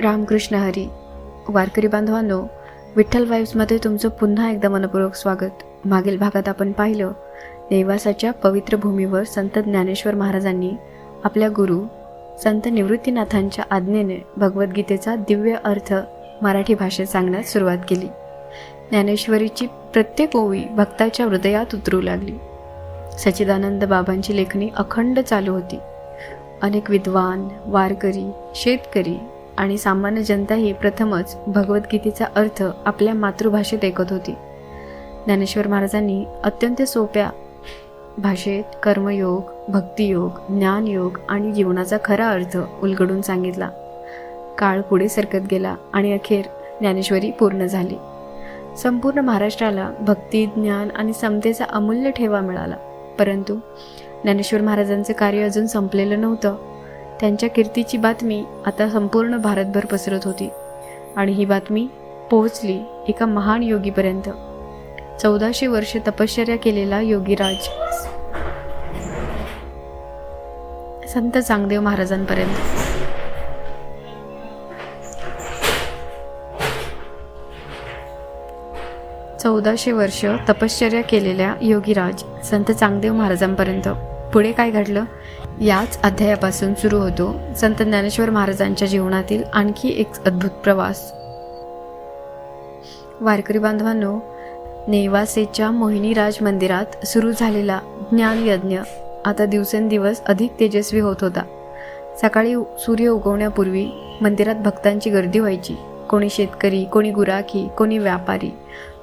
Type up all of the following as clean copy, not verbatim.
रामकृष्ण हरी. वारकरी बांधवांनो, विठ्ठल वाईब्समध्ये तुमचं पुन्हा एकदा मनपूर्वक स्वागत. मागील भागात आपण पाहिलं, नेवासाच्या पवित्र भूमीवर संत ज्ञानेश्वर महाराजांनी आपल्या गुरु संत निवृत्तीनाथांच्या आज्ञेने भगवद्गीतेचा दिव्य अर्थ मराठी भाषेत सांगण्यास सुरुवात केली. ज्ञानेश्वरीची प्रत्येक ओवी भक्ताच्या हृदयात उतरू लागली. सच्चिदानंद बाबांची लेखणी अखंड चालू होती. अनेक विद्वान, वारकरी, शेतकरी आणि सामान्य जनताही प्रथमच भगवद्गीतेचा अर्थ आपल्या मातृभाषेत ऐकत होती. ज्ञानेश्वर महाराजांनी अत्यंत सोप्या भाषेत कर्मयोग, भक्तियोग, ज्ञानयोग आणि जीवनाचा खरा अर्थ उलगडून सांगितला. काळ पुढे सरकत गेला आणि अखेर ज्ञानेश्वरी पूर्ण झाली. संपूर्ण महाराष्ट्राला भक्ती, ज्ञान आणि समतेचा अमूल्य ठेवा मिळाला. परंतु ज्ञानेश्वर महाराजांचे कार्य अजून संपलेलं नव्हतं. त्यांच्या कीर्तीची बातमी आता संपूर्ण भारतभर पसरत होती आणि ही बातमी पोहोचली एका महान योगीपर्यंत. 1400 वर्ष तपश्चर्या केलेला योगीराज संत चांगदेव महाराजांपर्यंत. चौदाशे वर्ष तपश्चर्या केलेल्या योगीराज संत चांगदेव महाराजांपर्यंत. पुढे काय घडलं याच अध्यायापासून सुरू होतो संत ज्ञानेश्वर महाराजांच्या जीवनातील आणखी एक अद्भुत प्रवास. वारकरी बांधवांनो, नेवासेच्या मोहिनीराज मंदिरात सुरू झालेला ज्ञानयज्ञ आता दिवसेंदिवस अधिक तेजस्वी होत होता. सकाळी सूर्य उगवण्यापूर्वी मंदिरात भक्तांची गर्दी व्हायची. कोणी शेतकरी, कोणी गुराखी, कोणी व्यापारी,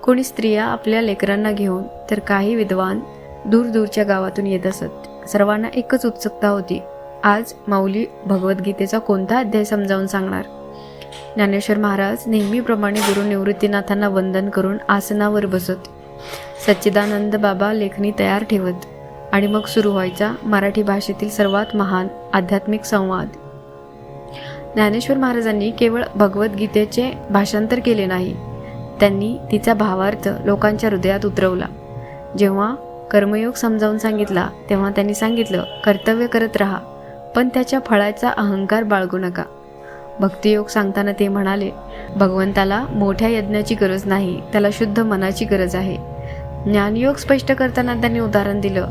कोणी स्त्रिया आपल्या लेकरांना घेऊन, तर काही विद्वान दूरदूरच्या गावातून येत असत. सर्वांना एकच उत्सुकता होती, आज माऊली भगवद्गीतेचा कोणता अध्याय समजावून सांगणार. ज्ञानेश्वर महाराज नेहमीप्रमाणे गुरु निवृत्तीनाथांना वंदन करून आसनावर बसत. सच्चिदानंद बाबा लेखणी तयार ठेवत आणि मग सुरू व्हायचा मराठी भाषेतील सर्वात महान आध्यात्मिक संवाद. ज्ञानेश्वर महाराजांनी केवळ भगवद्गीतेचे भाषांतर केले नाही, त्यांनी तिचा भावार्थ लोकांच्या हृदयात उतरवला. जेव्हा कर्मयोग समजावून सांगितला तेव्हा त्यांनी सांगितलं, कर्तव्य करत राहा, पण त्याच्या फळाचा अहंकार बाळगू नका. भक्तियोग सांगताना ते म्हणाले, भगवंताला मोठ्या यज्ञाची गरज नाही, त्याला शुद्ध मनाची गरज आहे. ज्ञानयोग स्पष्ट करताना त्यांनी उदाहरण दिलं,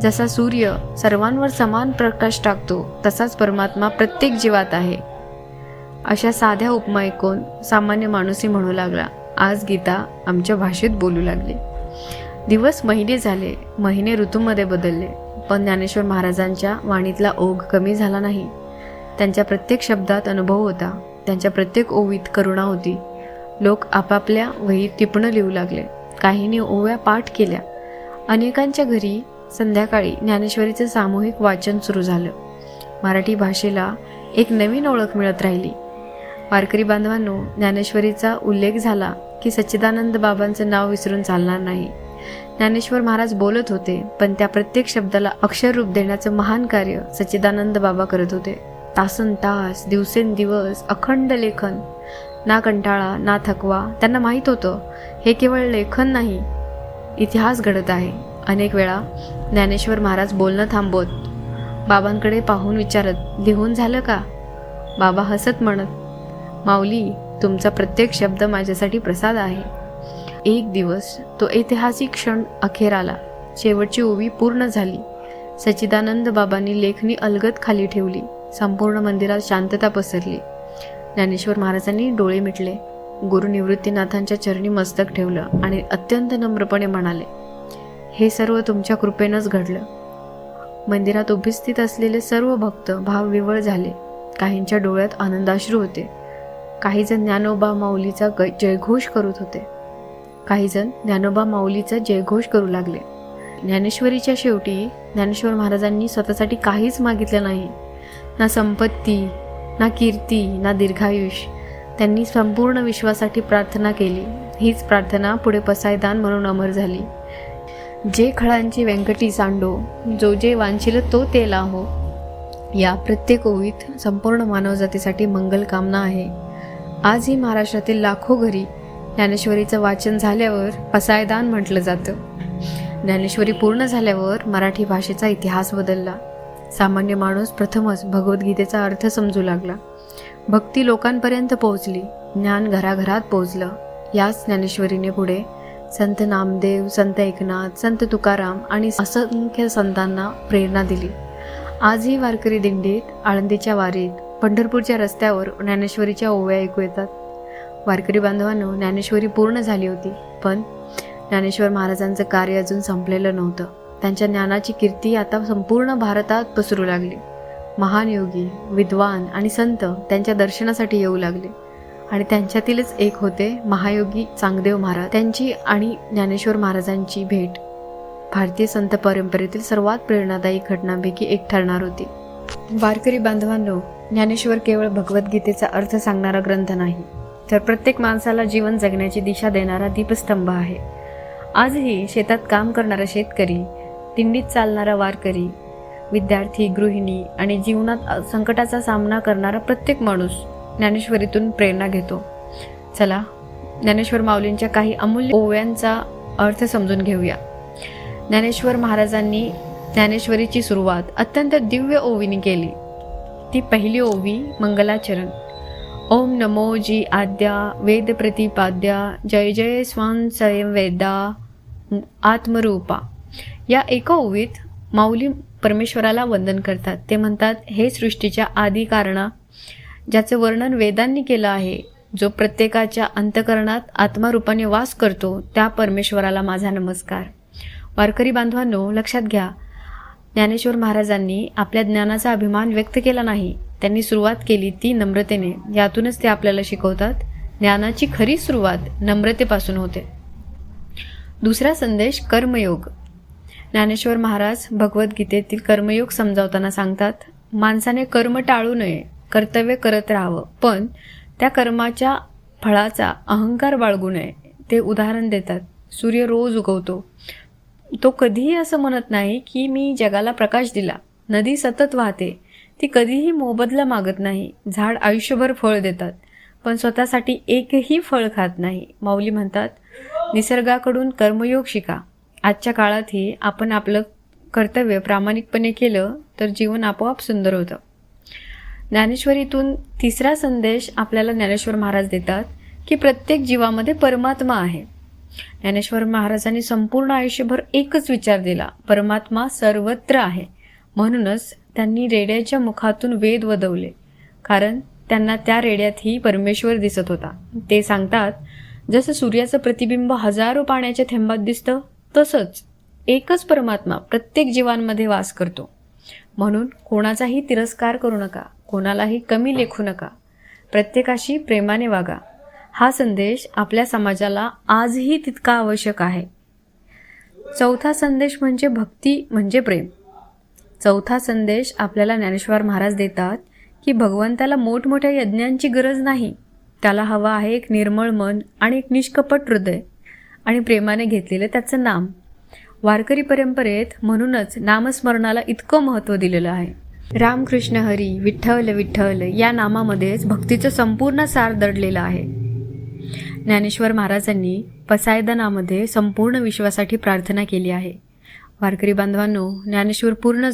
जसा सूर्य सर्वांवर समान प्रकाश टाकतो, तसाच परमात्मा प्रत्येक जीवात आहे. अशा साध्या उपमा ऐकून सामान्य माणूसही म्हणू लागला, आज गीता आमच्या भाषेत बोलू लागली. दिवस महिने झाले, महिने ऋतूमध्ये बदलले, पण ज्ञानेश्वर महाराजांच्या वाणीतला ओघ कमी झाला नाही. त्यांच्या प्रत्येक शब्दात अनुभव होता, त्यांच्या प्रत्येक ओवीत करुणा होती. लोक आपापल्या वहीत टिपणं लिहू लागले, काहींनी ओव्या पाठ केल्या. अनेकांच्या घरी संध्याकाळी ज्ञानेश्वरीचं सामूहिक वाचन सुरू झालं. मराठी भाषेला एक नवीन ओळख मिळत राहिली. वारकरी बांधवांनो, ज्ञानेश्वरीचा उल्लेख झाला की सच्चिदानंद बाबांचं नाव विसरून चालणार नाही. ज्ञानेश्वर महाराज बोलत होते, पण त्या प्रत्येक शब्दाला अक्षर रूप देण्याचं महान कार्य सच्चिदानंद बाबा करत होते. तासनतास, दिवसेंदिवस अखंड लेखन, ना कंटाळा ना थकवा. त्यांना माहीत होतं, हे केवळ लेखन नाही, इतिहास घडत आहे. अनेक वेळा ज्ञानेश्वर महाराज बोलणं थांबवत, बाबांकडे पाहून विचारत, लिहून झालं का? बाबा हसत म्हणत, माऊली, तुमचा प्रत्येक शब्द माझ्यासाठी प्रसाद आहे. एक दिवस तो ऐतिहासिक क्षण अखेर आला. शेवटची ओवी पूर्ण झाली. सच्चिदानंद बाबांनी लेखणी अलगद खाली ठेवली. संपूर्ण मंदिरात शांतता पसरली. ज्ञानेश्वर महाराजांनी डोळे मिटले, गुरु निवृत्तीनाथांच्या चरणी मस्तक ठेवलं आणि अत्यंत नम्रपणे म्हणाले, हे सर्व तुमच्या कृपेनंच घडलं. मंदिरात उपस्थित असलेले सर्व भक्त भावविव्हळ झाले. काहींच्या डोळ्यात आनंदाश्रू होते. काहीजण ज्ञानोबा माऊलीचा जयघोष करत होते. काहीजण ज्ञानोबा माऊलीचा जयघोष करू लागले. ज्ञानेश्वरीच्या शेवटी ज्ञानेश्वर महाराजांनी स्वतःसाठी काहीच मागितलं नाही, ना संपत्ती, ना कीर्ती, ना दीर्घायुष्य. त्यांनी संपूर्ण विश्वासाठी प्रार्थना केली. हीच प्रार्थना पुढे पसायदान म्हणून अमर झाली. जे खळांची व्यंकटी सांडो, जो जे वांछिल तो ते लाहो. या प्रत्येक ओवीत संपूर्ण मानवजातीसाठी मंगल कामना आहे. आजही महाराष्ट्रातील लाखो घरी ज्ञानेश्वरीचं वाचन झाल्यावर पसायदान म्हटलं जातं. ज्ञानेश्वरी पूर्ण झाल्यावर मराठी भाषेचा इतिहास बदलला. सामान्य माणूस प्रथमच भगवद्गीतेचा अर्थ समजू लागला. भक्ती लोकांपर्यंत पोहोचली, ज्ञान घराघरात पोहोचलं. याच ज्ञानेश्वरीने पुढे संत नामदेव, संत एकनाथ, संत तुकाराम आणि असंख्य संतांना प्रेरणा दिली. आजही वारकरी दिंडीत, आळंदीच्या वारीत, पंढरपूरच्या रस्त्यावर ज्ञानेश्वरीच्या ओव्या ऐकू येतात. वारकरी बांधवांनो, ज्ञानेश्वरी पूर्ण झाली होती, पण ज्ञानेश्वर महाराजांचं कार्य अजून संपलेलं नव्हतं. त्यांच्या ज्ञानाची कीर्ती आता संपूर्ण भारतात पसरू लागली. महान योगी, विद्वान आणि संत त्यांच्या दर्शनासाठी येऊ लागले आणि त्यांच्यातीलच एक होते महायोगी चांगदेव महाराज. त्यांची आणि ज्ञानेश्वर महाराजांची भेट भारतीय संत परंपरेतील सर्वात प्रेरणादायी घटनांपैकी एक ठरणार होती. वारकरी बांधवांनो, ज्ञानेश्वर केवळ भगवद्गीतेचा अर्थ सांगणारा ग्रंथ नाही, तर प्रत्येक माणसाला जीवन जगण्याची दिशा देणारा दीपस्तंभ आहे. आजही शेतात काम करणारा शेतकरी, दिंडीत चालणारा वारकरी, विद्यार्थी, गृहिणी आणि जीवनात संकटाचा सामना करणारा प्रत्येक माणूस ज्ञानेश्वरीतून प्रेरणा घेतो. चला, ज्ञानेश्वर माऊलींच्या काही अमूल्य ओव्यांचा अर्थ समजून घेऊया. ज्ञानेश्वर महाराजांनी ज्ञानेश्वरीची सुरुवात अत्यंत दिव्य ओवीने केली. ती पहिली ओवी मंगलाचरण. ओम नमो जी आद्या वेद प्रतिपाद्या जय जय स्वान स्वयं वेदा आत्मरूपा. या एका ओवीत माऊली परमेश्वराला वंदन करतात. ते म्हणतात, हे सृष्टीच्या आदी कारणा, ज्याचं वर्णन वेदांनी केलं आहे, जो प्रत्येकाच्या अंतःकरणात आत्मारूपाने वास करतो, त्या परमेश्वराला माझा नमस्कार. वारकरी बांधवांनो, लक्षात घ्या, ज्ञानेश्वर महाराजांनी आपल्या ज्ञानाचा अभिमान व्यक्त केला नाही. त्यांनी सुरुवात केली ती नम्रतेने. यातूनच ते आपल्याला शिकवतात, ज्ञानाची खरी सुरुवात नम्रतेपासून होते. दुसरा संदेश, कर्मयोग. ज्ञानेश्वर महाराज भगवद्गीतेतील कर्मयोग समजावताना सांगतात, माणसाने कर्म टाळू नये, कर्तव्य करत राहावं, पण त्या कर्माच्या फळाचा अहंकार बाळगू नये. ते उदाहरण देतात, सूर्य रोज उगवतो, तो कधीही असं म्हणत नाही की मी जगाला प्रकाश दिला. नदी सतत वाहते, ती कधीही मोबदला मागत नाही. झाड आयुष्यभर फळ देतात, पण स्वतःसाठी एकही फळ खात नाही. माऊली म्हणतात, निसर्गाकडून कर्मयोग शिका. आजच्या काळातही आपण आपलं कर्तव्य प्रामाणिकपणे केलं तर जीवन आपोआप सुंदर होतं. ज्ञानेश्वरीतून तिसरा संदेश आपल्याला ज्ञानेश्वर महाराज देतात की प्रत्येक जीवामध्ये परमात्मा आहे. ज्ञानेश्वर महाराजांनी संपूर्ण आयुष्यभर एकच विचार दिला, परमात्मा सर्वत्र आहे. म्हणूनच त्यांनी रेड्याच्या मुखातून वेद वदवले, कारण त्यांना त्या रेड्यातही परमेश्वर दिसत होता. ते सांगतात, जसं सूर्याचं प्रतिबिंब हजारो पाण्याच्या थेंबात दिसतं, तसंच एकच परमात्मा प्रत्येक जीवांमध्ये वास करतो. म्हणून कोणाचाही तिरस्कार करू नका, कोणालाही कमी लेखू नका, प्रत्येकाशी प्रेमाने वागा. हा संदेश आपल्या समाजाला आजही तितका आवश्यक आहे. चौथा संदेश म्हणजे भक्ती म्हणजे प्रेम. चौथा संदेश आपल्याला ज्ञानेश्वर महाराज देतात की भगवंताला मोठमोठ्या यज्ञांची गरज नाही. त्याला हवं आहे एक निर्मळ मन आणि एक निष्कपट हृदय आणि प्रेमाने घेतलेलं त्याचं नाम. वारकरी परंपरेत म्हणूनच नामस्मरणाला इतकं महत्त्व दिलेलं आहे. रामकृष्ण हरी विठ्ठल विठ्ठल या नामामध्येच भक्तीचं संपूर्ण सार दडलेलं आहे. ज्ञानेश्वर महाराजांनी पसायदानामध्ये संपूर्ण विश्वासाठी प्रार्थना केली आहे. वारकरी बांधवांनो, ज्ञानेश्वरी पूर्ण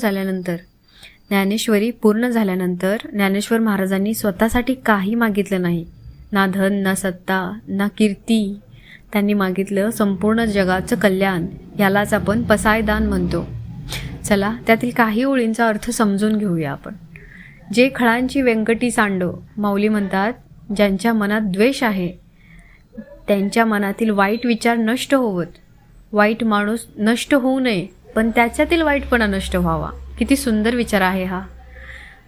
झाल्यानंतर ज्ञानेश्वर महाराजांनी स्वतःसाठी काही मागितलं नाही. ना धन, ना सत्ता, ना कीर्ती. त्यांनी मागितलं संपूर्ण जगाचं कल्याण. यालाच आपण पसायदान म्हणतो. चला, त्यातील काही ओळींचा अर्थ समजून घेऊया आपण. जे खळांची व्यंकटी सांडो. माऊली म्हणतात, ज्यांच्या मनात द्वेष आहे त्यांच्या मनातील वाईट विचार नष्ट होवत. वाईट माणूस नष्ट होऊ नये, पण त्याच्यातील वाईटपणा नष्ट व्हावा. किती सुंदर विचार आहे हा.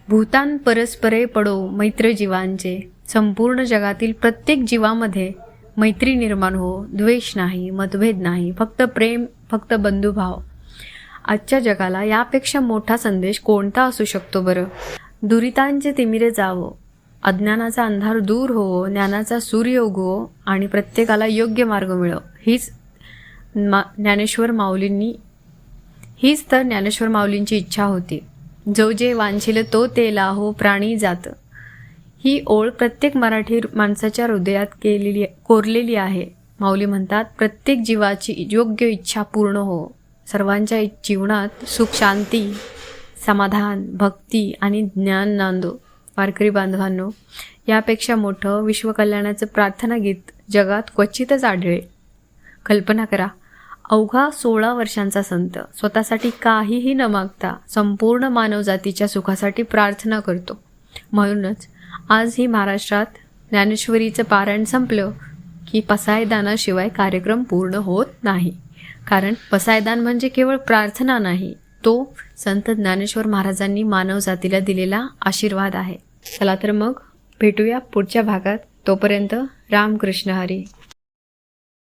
भूतान परस्परे पडो मैत्र जीवांचे. संपूर्ण जगातील प्रत्येक जीवामध्ये मैत्री निर्माण हो, द्वेष नाही, मतभेद नाही, फक्त प्रेम, फक्त बंधुभाव. आजच्या जगाला यापेक्षा मोठा संदेश कोणता असू शकतो बरं? दुरितांचे तिमिरे जावो, अज्ञानाचा अंधार दूर होवो, ज्ञानाचा सूर्य उगवो आणि प्रत्येकाला योग्य मार्ग मिळो. हीच तर ज्ञानेश्वर माऊलींची इच्छा होती. जो जे वांछिल तो ते लाहो प्राणी जात. ही ओळ प्रत्येक मराठी माणसाच्या हृदयात कोरलेली आहे. माऊली म्हणतात, प्रत्येक जीवाची योग्य इच्छा पूर्ण हो. सर्वांच्या जीवनात सुख, शांती, समाधान, भक्ती आणि ज्ञान नांदो. वारकरी बांधवांनो, यापेक्षा मोठं विश्वकल्याणाचं प्रार्थना गीत जगात क्वचितच आढळेल. कल्पना करा, अवघा 16 वर्षांचा संत स्वतःसाठी काहीही न मागता संपूर्ण मानवजातीच्या सुखासाठी प्रार्थना करतो. म्हणूनच आजही महाराष्ट्रात ज्ञानेश्वरीचं पारायण संपलं की पसायदानाशिवाय कार्यक्रम पूर्ण होत नाही. कारण पसायदान म्हणजे केवळ प्रार्थना नाही, तो संत ज्ञानेश्वर महाराजांनी मानवजातीला दिलेला आशीर्वाद आहे. चला तर मग भेटूया पुढच्या भागात. तोपर्यंत रामकृष्ण हरी.